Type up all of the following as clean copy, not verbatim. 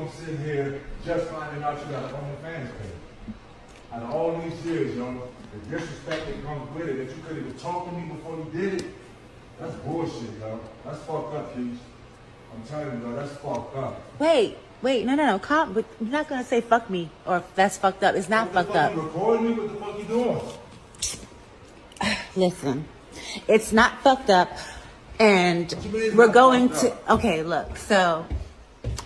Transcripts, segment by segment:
I'm sitting here just finding out you got an OnlyFans page. Out of all these years, yo, the disrespect that comes with it, that you couldn't even talk to me before you did it, that's bullshit, yo. That's fucked up, Keith. I'm telling you, yo, that's fucked up. Wait, no. Calm. But you're not gonna say fuck me or that's fucked up. It's not fucked up. You recording me? What the fuck you doing? Listen, it's not fucked up, and we're going to. Okay, look. So,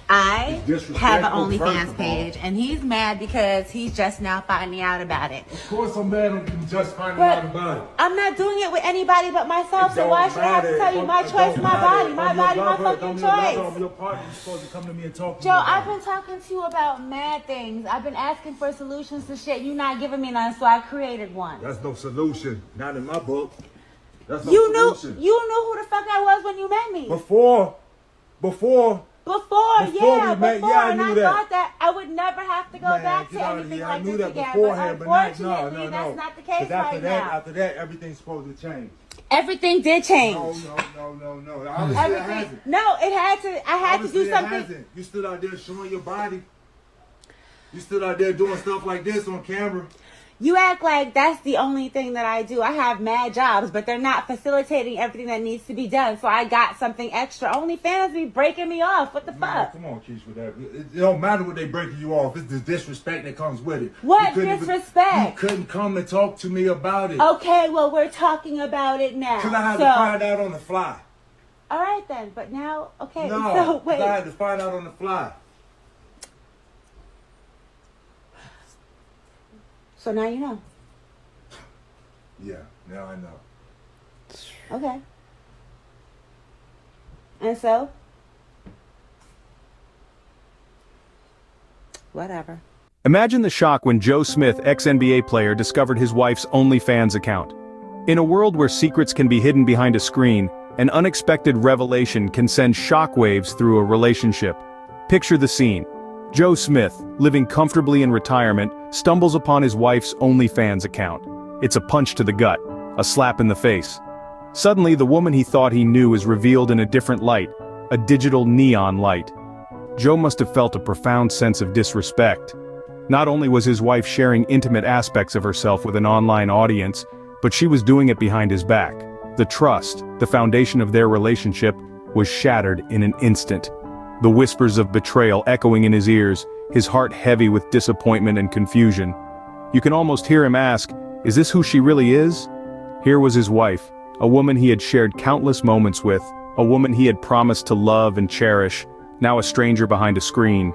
I have an OnlyFans page, and he's mad because he's just now finding out about it. Of course, I'm mad I'm just finding out about it. I'm not doing it with anybody but myself, so why should I have to tell you my choice, my body, my fucking choice? Your partner, you're supposed to come to me and talk to me. Joe, I've been talking to you about mad things. I've been asking for solutions to shit. You're not giving me none, so I created one. That's no solution. Not in my book. That's no solution. You knew who the fuck I was when you met me. Before, I knew that. Thought that I would never have to go back to anything like this again. But unfortunately, that's not the case right now. After that, everything's supposed to change. Everything did change. No. Obviously, it hasn't. No, it had to. I had to do something. You stood out there showing your body. You stood out there doing stuff like this on camera. You act like that's the only thing that I do. I have mad jobs, but they're not facilitating everything that needs to be done. So I got something extra. OnlyFans be breaking me off. What the fuck? Come on, Keish, with that. It don't matter what they breaking you off. It's the disrespect that comes with it. What disrespect? You couldn't come and talk to me about it. Okay, well, we're talking about it now. Because I had to find out on the fly. All right, then. But now, okay. No, so wait. I had to find out on the fly. So now you know. Yeah, now I know. Okay. And so? Whatever. Imagine the shock when Joe Smith, ex-NBA player, discovered his wife's OnlyFans account. In a world where secrets can be hidden behind a screen, an unexpected revelation can send shockwaves through a relationship. Picture the scene. Joe Smith, living comfortably in retirement, stumbles upon his wife's OnlyFans account. It's a punch to the gut, a slap in the face. Suddenly, the woman he thought he knew is revealed in a different light, a digital neon light. Joe must have felt a profound sense of disrespect. Not only was his wife sharing intimate aspects of herself with an online audience, but she was doing it behind his back. The trust, the foundation of their relationship, was shattered in an instant. The whispers of betrayal echoing in his ears, his heart heavy with disappointment and confusion. You can almost hear him ask, is this who she really is? Here was his wife, a woman he had shared countless moments with, a woman he had promised to love and cherish, now a stranger behind a screen.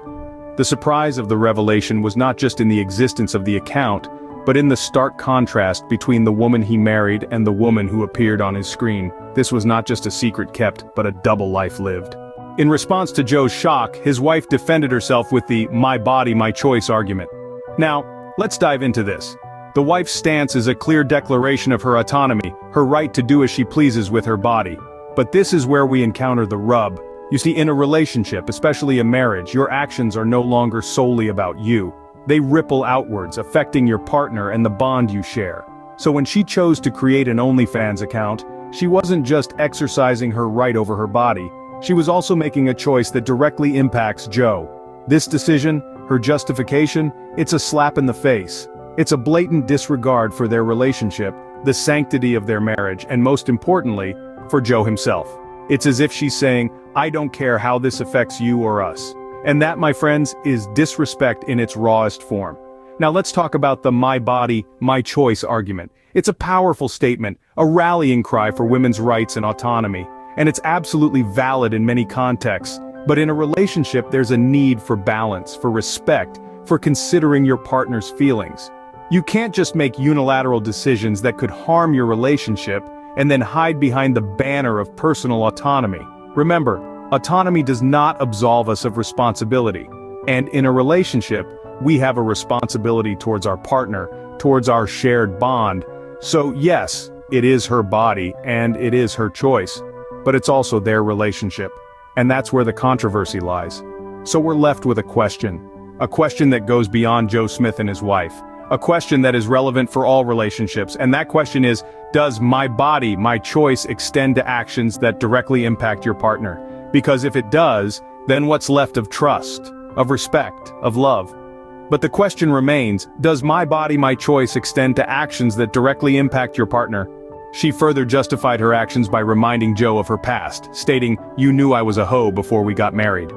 The surprise of the revelation was not just in the existence of the account, but in the stark contrast between the woman he married and the woman who appeared on his screen. This was not just a secret kept, but a double life lived. In response to Joe's shock, his wife defended herself with the "my body, my choice" argument. Now, let's dive into this. The wife's stance is a clear declaration of her autonomy, her right to do as she pleases with her body. But this is where we encounter the rub. You see, in a relationship, especially a marriage, your actions are no longer solely about you. They ripple outwards, affecting your partner and the bond you share. So when she chose to create an OnlyFans account, she wasn't just exercising her right over her body. She was also making a choice that directly impacts Joe. This decision, her justification, it's a slap in the face. It's a blatant disregard for their relationship, the sanctity of their marriage, and most importantly, for Joe himself. It's as if she's saying, I don't care how this affects you or us. And that, my friends, is disrespect in its rawest form. Now let's talk about the "my body, my choice" argument. It's a powerful statement, a rallying cry for women's rights and autonomy. And it's absolutely valid in many contexts, but in a relationship there's a need for balance, for respect, for considering your partner's feelings. You can't just make unilateral decisions that could harm your relationship and then hide behind the banner of personal autonomy. Remember, autonomy does not absolve us of responsibility. And in a relationship, we have a responsibility towards our partner, towards our shared bond. So yes, it is her body and it is her choice. But it's also their relationship. And that's where the controversy lies. So we're left with a question that goes beyond Joe Smith and his wife. A question that is relevant for all relationships, and that question is, does "my body, my choice" extend to actions that directly impact your partner? Because if it does, then what's left of trust? of respect, of love. But the question remains, does my body, my choice extend to actions that directly impact your partner? She further justified her actions by reminding Joe of her past, stating, "You knew I was a hoe before we got married."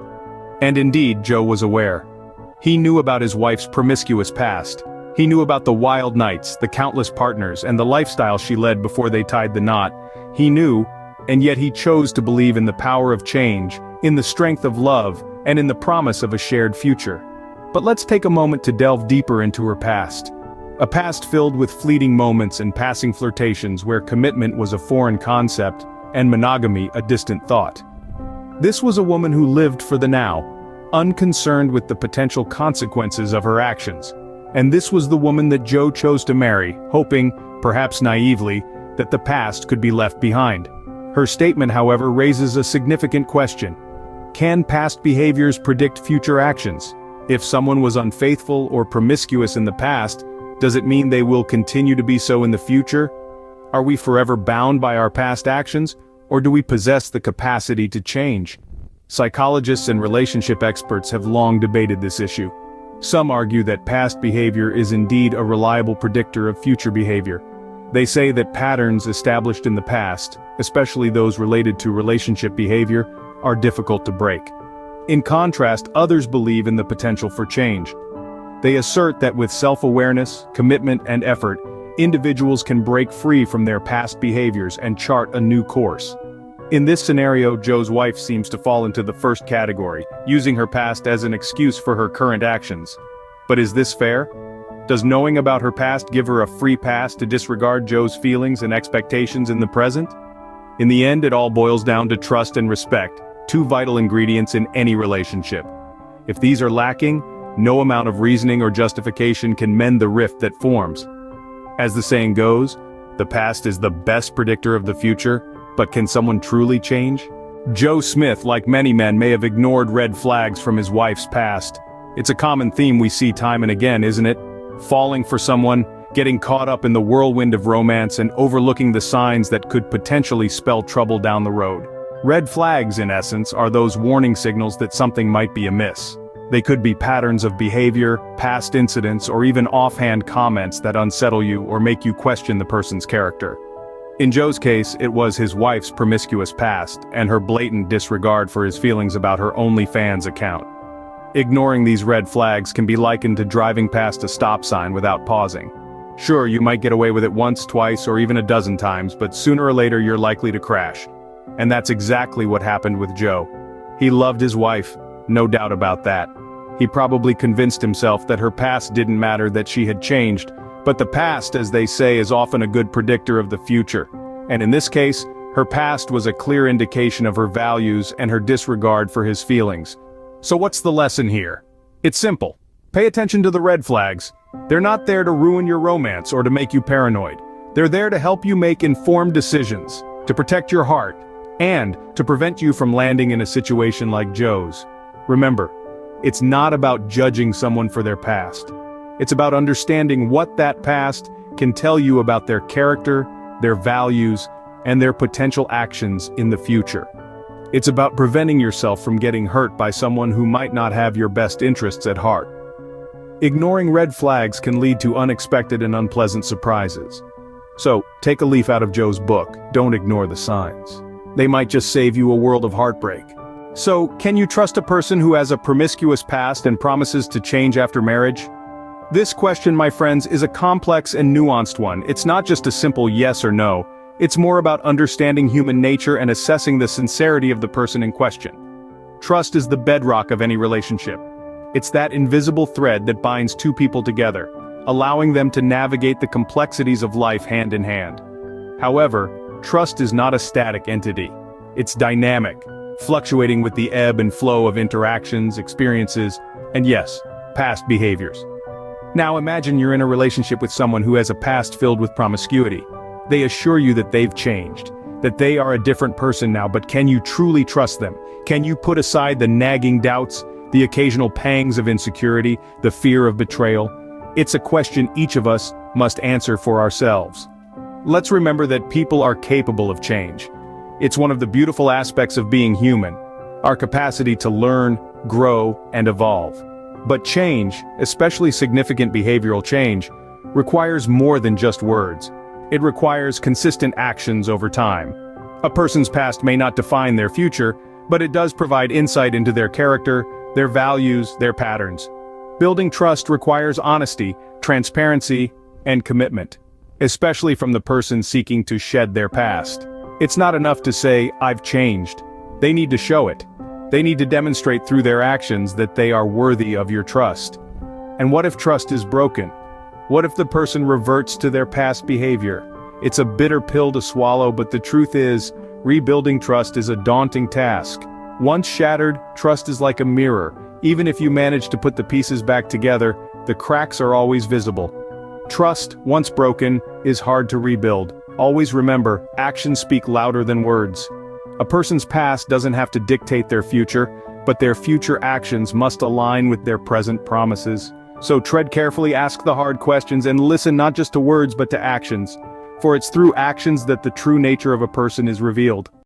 And indeed, Joe was aware. He knew about his wife's promiscuous past. He knew about the wild nights, the countless partners, and the lifestyle she led before they tied the knot. He knew, and yet he chose to believe in the power of change, in the strength of love, and in the promise of a shared future. But let's take a moment to delve deeper into her past. A past filled with fleeting moments and passing flirtations where commitment was a foreign concept, and monogamy a distant thought. This was a woman who lived for the now, unconcerned with the potential consequences of her actions. And this was the woman that Joe chose to marry, hoping, perhaps naively, that the past could be left behind. Her statement, however, raises a significant question. Can past behaviors predict future actions? If someone was unfaithful or promiscuous in the past, does it mean they will continue to be so in the future? Are we forever bound by our past actions, or do we possess the capacity to change? Psychologists and relationship experts have long debated this issue. Some argue that past behavior is indeed a reliable predictor of future behavior. They say that patterns established in the past, especially those related to relationship behavior, are difficult to break. In contrast, others believe in the potential for change. They assert that with self-awareness, commitment, and effort, individuals can break free from their past behaviors and chart a new course. In this scenario, Joe's wife seems to fall into the first category, using her past as an excuse for her current actions. But is this fair? Does knowing about her past give her a free pass to disregard Joe's feelings and expectations in the present? In the end, it all boils down to trust and respect, two vital ingredients in any relationship. If these are lacking, no amount of reasoning or justification can mend the rift that forms. As the saying goes, the past is the best predictor of the future, but can someone truly change? Joe Smith, like many men, may have ignored red flags from his wife's past. It's a common theme we see time and again, isn't it? Falling for someone, getting caught up in the whirlwind of romance, and overlooking the signs that could potentially spell trouble down the road. Red flags, in essence, are those warning signals that something might be amiss. They could be patterns of behavior, past incidents, or even offhand comments that unsettle you or make you question the person's character. In Joe's case, it was his wife's promiscuous past and her blatant disregard for his feelings about her OnlyFans account. Ignoring these red flags can be likened to driving past a stop sign without pausing. Sure, you might get away with it once, twice, or even a dozen times, but sooner or later you're likely to crash. And that's exactly what happened with Joe. He loved his wife, no doubt about that. He probably convinced himself that her past didn't matter, that she had changed, but the past, as they say, is often a good predictor of the future. And in this case, her past was a clear indication of her values and her disregard for his feelings. So what's the lesson here? It's simple. Pay attention to the red flags. They're not there to ruin your romance or to make you paranoid. They're there to help you make informed decisions, to protect your heart, and to prevent you from landing in a situation like Joe's. Remember, it's not about judging someone for their past. It's about understanding what that past can tell you about their character, their values, and their potential actions in the future. It's about preventing yourself from getting hurt by someone who might not have your best interests at heart. Ignoring red flags can lead to unexpected and unpleasant surprises. So, take a leaf out of Joe's book. Don't ignore the signs. They might just save you a world of heartbreak. So, can you trust a person who has a promiscuous past and promises to change after marriage? This question, my friends, is a complex and nuanced one. It's not just a simple yes or no. It's more about understanding human nature and assessing the sincerity of the person in question. Trust is the bedrock of any relationship. It's that invisible thread that binds two people together, allowing them to navigate the complexities of life hand in hand. However, trust is not a static entity. It's dynamic, fluctuating with the ebb and flow of interactions, experiences, and yes, past behaviors. Now imagine you're in a relationship with someone who has a past filled with promiscuity. They assure you that they've changed, that they are a different person now, but can you truly trust them? Can you put aside the nagging doubts, the occasional pangs of insecurity, the fear of betrayal? It's a question each of us must answer for ourselves. Let's remember that people are capable of change. It's one of the beautiful aspects of being human. Our capacity to learn, grow, and evolve. But change, especially significant behavioral change, requires more than just words. It requires consistent actions over time. A person's past may not define their future, but it does provide insight into their character, their values, their patterns. Building trust requires honesty, transparency, and commitment, especially from the person seeking to shed their past. It's not enough to say, "I've changed." They need to show it. They need to demonstrate through their actions that they are worthy of your trust. And what if trust is broken? What if the person reverts to their past behavior? It's a bitter pill to swallow, but the truth is, rebuilding trust is a daunting task. Once shattered, trust is like a mirror. Even if you manage to put the pieces back together, the cracks are always visible. Trust, once broken, is hard to rebuild. Always remember, actions speak louder than words. A person's past doesn't have to dictate their future, but their future actions must align with their present promises. So tread carefully, ask the hard questions, and listen not just to words but to actions. For it's through actions that the true nature of a person is revealed.